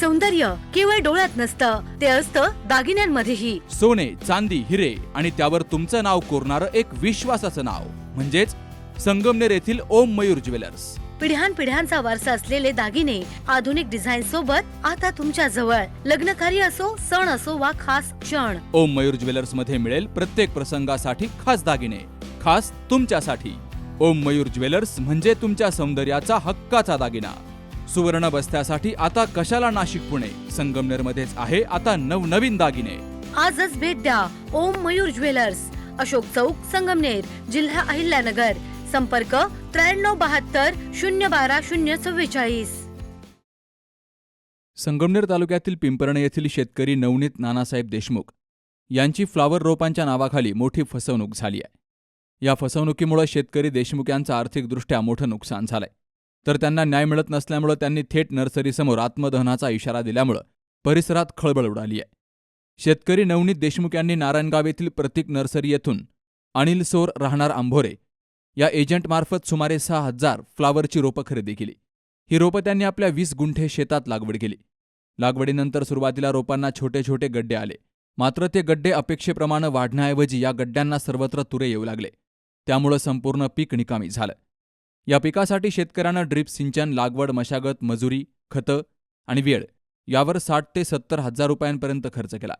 सौंदर्य केवळ डोळ्यात नसतं, ते असतं दागिन्यांमध्येही. सोने, चांदी, हिरे आणि त्यावर तुमचं नाव कोरणारं एक विश्वासाचं नाव म्हणजेच संगमनेर येथील ओम मयूर ज्वेलर्स. पिढ्यानपिढ्यांचा वारसा असलेले दागिने आधुनिक डिझाईन सोबत आता तुमच्या जवळ. लग्नकार्य असो, सण असो वा खास क्षण, ओम मयूर ज्वेलर्स मध्ये मिळेल प्रत्येक प्रसंगासाठी खास दागिने, खास तुमच्यासाठी. ओम मयूर ज्वेलर्स म्हणजे तुमच्या सौंदर्याचा हक्काचा दागिना. सुवर्ण बस्त्यासाठी आता कशाला नाशिक पुणे, संगमनेर मध्येच आहे आता नवनवीन दागिने. आजच भेट द्या ओम मयूर ज्वेलर्स, अशोक चौक, संगमनेर, जिल्हा अहिल्यानगर. संपर्क 9372 012 044. संगमनेर तालुक्यातील पिंपरणे येथील शेतकरी नवनीत नानासाहेब देशमुख यांची फ्लावर रोपांच्या नावाखाली मोठी फसवणूक झाली आहे. या फसवणुकीमुळे शेतकरी देशमुख यांचं आर्थिकदृष्ट्या मोठं नुकसान झालंय. तर त्यांना न्याय मिळत नसल्यामुळे त्यांनी थेट नर्सरीसमोर आत्मदहनाचा इशारा दिल्यामुळे परिसरात खळबळ उडाली आहे. शेतकरी नवनीत देशमुख यांनी नारायणगाव येथील प्रतीक नर्सरी येथून अनिल सोर राहणार आंभोरे या एजंटमार्फत सुमारे 6,000 फ्लावरची रोपं खरेदी केली. ही रोपं त्यांनी आपल्या 20 गुंठे शेतात लागवड केली. लागवडीनंतर सुरुवातीला रोपांना छोटे छोटे गड्डे आले, मात्र ते गड्डे अपेक्षेप्रमाणे वाढण्याऐवजी या गड्ड्यांना सर्वत्र तुरे येऊ लागले. त्यामुळे संपूर्ण पीक निकामी झालं. या पिकासाठी शेतकऱ्यांना ड्रीप सिंचन, लागवड, मशागत, मजुरी, खतं आणि वेळ यावर 60 ते 70 हजार रुपयांपर्यंत खर्च केला.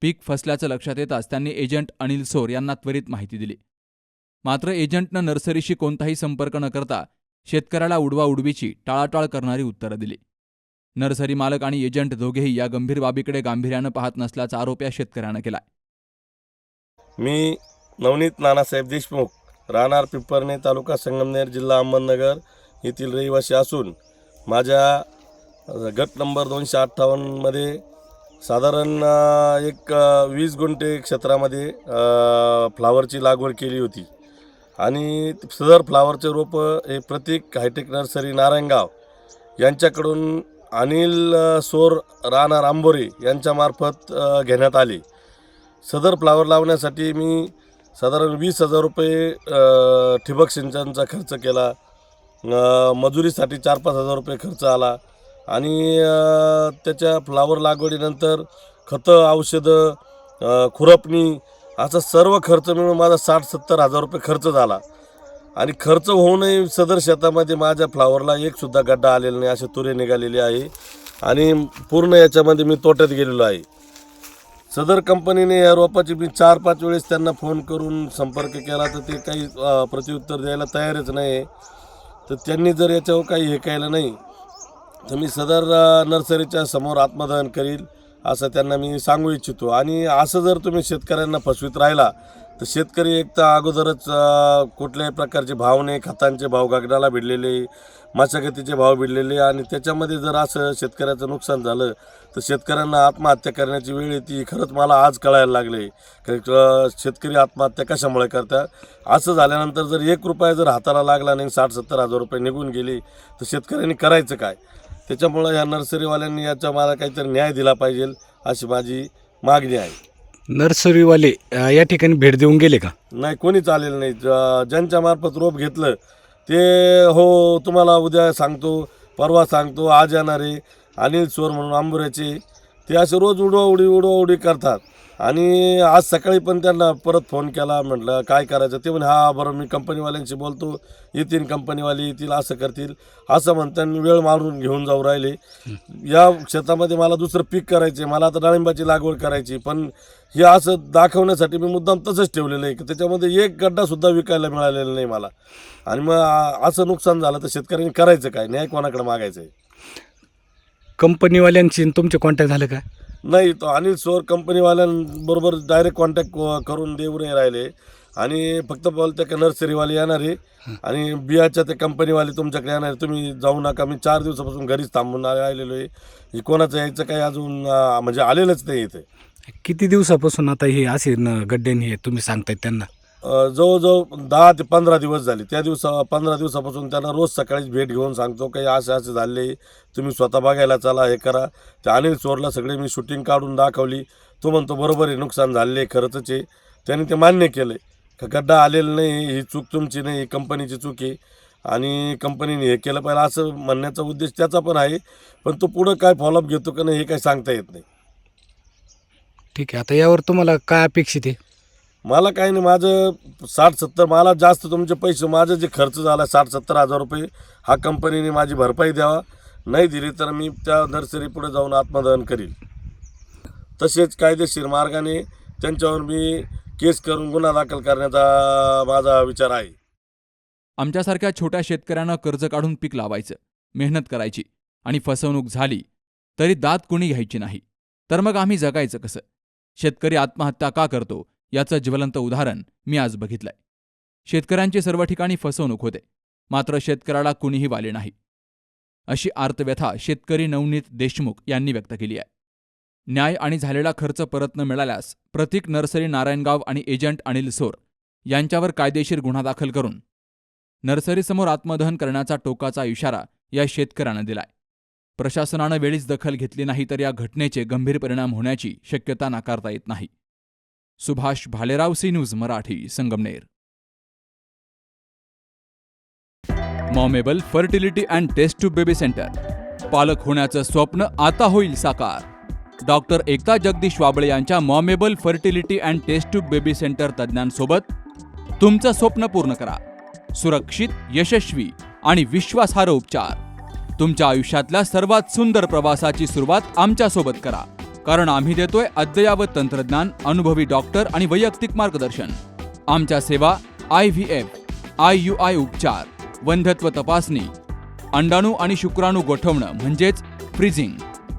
पीक फसल्याचं लक्षात येताच त्यांनी एजंट अनिल सोर यांना त्वरित माहिती दिली. मात्र एजंटनं नर्सरीशी कोणताही संपर्क न करता शेतकऱ्याला उडवाउडवीची टाळाटाळ करणारी उत्तरं दिली. नर्सरी मालक आणि एजंट दोघेही या गंभीर बाबीकडे गांभीर्यानं पाहत नसल्याचा आरोप या शेतकऱ्यानं केलाय. मी नवनीत नानासाहेब देशमुख, राहणार पिंपरणे, तालुका संगमनेर, जिल्हा अहमदनगर येथील रहिवासी असून माझ्या गट नंबर 258 मध्ये साधारण 20 गुंठे क्षेत्रामध्ये फ्लावरची लागवड केली होती. आणि सदर फ्लावरचे रोपं हे प्रतीक हायटेक नर्सरी नारायणगाव यांच्याकडून अनिल सोर राहणार आंबोरे यांच्यामार्फत घेण्यात आले. सदर फ्लावर लावण्यासाठी मी साधारण 20,000 रुपये ठिबक सिंचनचा खर्च केला. मजुरीसाठी 4-5 हजार रुपये खर्च आला. आणि त्याच्या फ्लावर लागवडीनंतर खतं, औषधं, खुरपणी असा सर्व खर्च मिळून माझा 60-70 हजार रुपये खर्च झाला. आणि खर्च होऊनही सदर शेतामध्ये माझ्या फ्लावरला एकसुद्धा गड्डा आलेला नाही, असे तुरे निघालेले आहे. आणि पूर्ण याच्यामध्ये मी तोट्यात गेलेलो आहे. सदर कंपनीने या रोपाची मी 4-5 वेळेस त्यांना फोन करून संपर्क केला तर ते काही प्रत्युत्तर द्यायला तयारच नाही. तर त्यांनी जर याच्यावर काही हे केलं नाही तर मी सदर नर्सरीच्या समोर आत्मदहन करील असं त्यांना मी सांगू इच्छितो. आणि असं जर तुम्ही शेतकऱ्यांना फसवीत राहिला तर शेतकरी एक तर अगोदरच कुठल्याही प्रकारचे भाव नाही, खतांचे भाव गगनाला भिडलेले, मशागतीचे भाव भिडलेले. आणि त्याच्यामध्ये जर असं शेतकऱ्याचं नुकसान झालं तर शेतकऱ्यांना आत्महत्या करण्याची वेळ येते. खरंच मला आज कळायला लागले की शेतकरी आत्महत्या कशामुळे करतात. असं झाल्यानंतर जर 1 रुपया जर हाताला लागला नाही, 60-70 हजार रुपये निघून गेले तर शेतकऱ्यांनी करायचं काय. त्याच्यामुळं या नर्सरीवाल्यांनी याचा मला काहीतरी न्याय दिला पाहिजे अशी माझी मागणी आहे. नर्सरीवाले या ठिकाणी भेट देऊन गेले का? नाही, कोणीच आलेलं नाही. ज्यांच्या मार्फत रोप घेतलं ते हो तुम्हाला उद्या सांगतो, परवा सांगतो, आज येणारे अनिल सोर म्हणून आंबोऱ्याचे ते असे रोज उडवाउडी करतात. आणि आज सकाळी पण त्यांना परत फोन केला, म्हटलं काय करायचं. ते म्हणे हा बरं मी कंपनीवाल्यांशी बोलतो, येतील कंपनीवाले येतील, असं करतील असं म्हणताना वेळ मारून घेऊन जाऊ राहिले. या शेतामध्ये मला दुसरं पीक करायचे, मला आता डाळिंबाची लागवड करायची, पण हे असं दाखवण्यासाठी मी मुद्दाम तसंच ठेवलेलं आहे की त्याच्यामध्ये एक गड्डासुद्धा विकायला मिळालेला नाही मला. आणि मग असं नुकसान झालं तर शेतकऱ्यांनी करायचं काय, न्याय कोणाकडे मागायचं आहे. कंपनीवाल्यांशी तुमचे कॉन्टॅक्ट झालं का? नाही, तो अनिल सोर कंपनीवाल्यांबरोबर डायरेक्ट कॉन्टॅक्ट करून देऊ नाही राहिले. आणि फक्त बोलते का नर्सरीवाले येणार आहे आणि बियाच्या ते कंपनीवाले तुमच्याकडे येणार आहे, तुम्ही जाऊ नका. मी 4 दिवसापासून घरीच थांबून राहिलेलो आहे. कोणाचं यायचं काही अजून म्हणजे आलेलंच नाही इथे. किती दिवसापासून आता हे असे गड्ड्यांनी हे तुम्ही सांगतायत त्यांना? जवळजवळ 10 ते 15 दिवस झाले. त्या 15 दिवसापासून त्यांना रोज सकाळीच भेट घेऊन सांगतो काही असे झाले, तुम्ही स्वतः बघायला चला, हे करा. त्या अनिल चोरला सगळे मी शूटिंग काढून दाखवली. तो म्हणतो बरोबर आहे, नुकसान झाले, खरंच आहे. त्याने ते मान्य केलं का गड्डा आलेला नाही, ही चूक तुमची नाही, कंपनीची चूक आहे. आणि कंपनीने हे केलं पाहिजे असं म्हणण्याचा उद्देश त्याचा पण आहे. पण तो पुढं काय फॉलोअप घेतो का नाही हे काही सांगता येत नाही. ठीक आहे, आता यावर तुम्हाला काय अपेक्षित आहे? मला काही नाही, माझं 60-70 मला जास्त तुमचे पैसे माझं जे खर्च झाला 60-70 हजार रुपये हा कंपनीने माझी भरपाई द्यावा. नाही दिली तर मी त्या नर्सरी पुढे जाऊन आत्मदहन करील. तसेच कायदेशीर मार्गाने त्यांच्यावर मी केस करून गुन्हा दाखल करण्याचा माझा विचार आहे. आमच्यासारख्या छोट्या शेतकऱ्यांना कर्ज काढून पीक लावायचं, मेहनत करायची आणि फसवणूक झाली तरी दाद कुणी घ्यायची नाही. तर मग आम्ही जगायचं कसं? शेतकरी आत्महत्या का करतो याचं ज्वलंत उदाहरण मी आज बघितलंय. शेतकऱ्यांची सर्व ठिकाणी फसवणूक होते, मात्र शेतकऱ्याला कुणीही वाले नाही. अशी आर्तव्यथा शेतकरी नवनीत देशमुख यांनी व्यक्त केली आहे. न्याय आणि झालेला खर्च परत न मिळाल्यास प्रतीक नर्सरी नारायणगाव आणि एजंट अनिल सोर यांच्यावर कायदेशीर गुन्हा दाखल करून नर्सरीसमोर आत्मदहन करण्याचा टोकाचा इशारा या शेतकऱ्यानं दिलाय. प्रशासनानं वेळीच दखल घेतली नाही तर या घटनेचे गंभीर परिणाम होण्याची शक्यता नाकारता येत नाही. Subhash Bhalerao, C news Marathi, Sangamner. मॉमेबल fertility and taste tube baby centre. पालक होण्याचं स्वप्न आता होईल साकार. डॉक्टर एकता जगदीश वाबळे यांच्या Momable fertility and taste tube baby Centre तज्ज्ञांसोबत तुमचं स्वप्न पूर्ण करा. सुरक्षित, यशस्वी आणि विश्वासार्ह उपचार. तुमच्या आयुष्यातल्या सर्वात सुंदर प्रवासाची सुरुवात आमच्यासोबत करा, कारण आम्ही देतोय अद्ययावत तंत्रज्ञान, अनुभवी डॉक्टर आणि वैयक्तिक मार्गदर्शन. आमच्या सेवा IVF, IUI उपचार, वंध्यत्व तपासणी, अंडाणू आणि शुक्राणू गोठवणं म्हणजेच फ्रीजिंग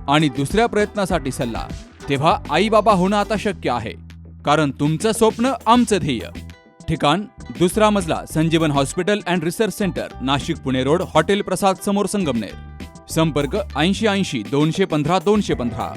आणि दुसऱ्या प्रयत्नासाठी सल्ला. तेव्हा आई बाबा होणं आता शक्य आहे, कारण तुमचं स्वप्न आमचं ध्येय. ठिकाण 2रा मजला, Sanjeevan Hospital and Research Centre, Nashik Pune Road, hotel Prasad समोर, संगमनेर. संपर्क 8080 215 215.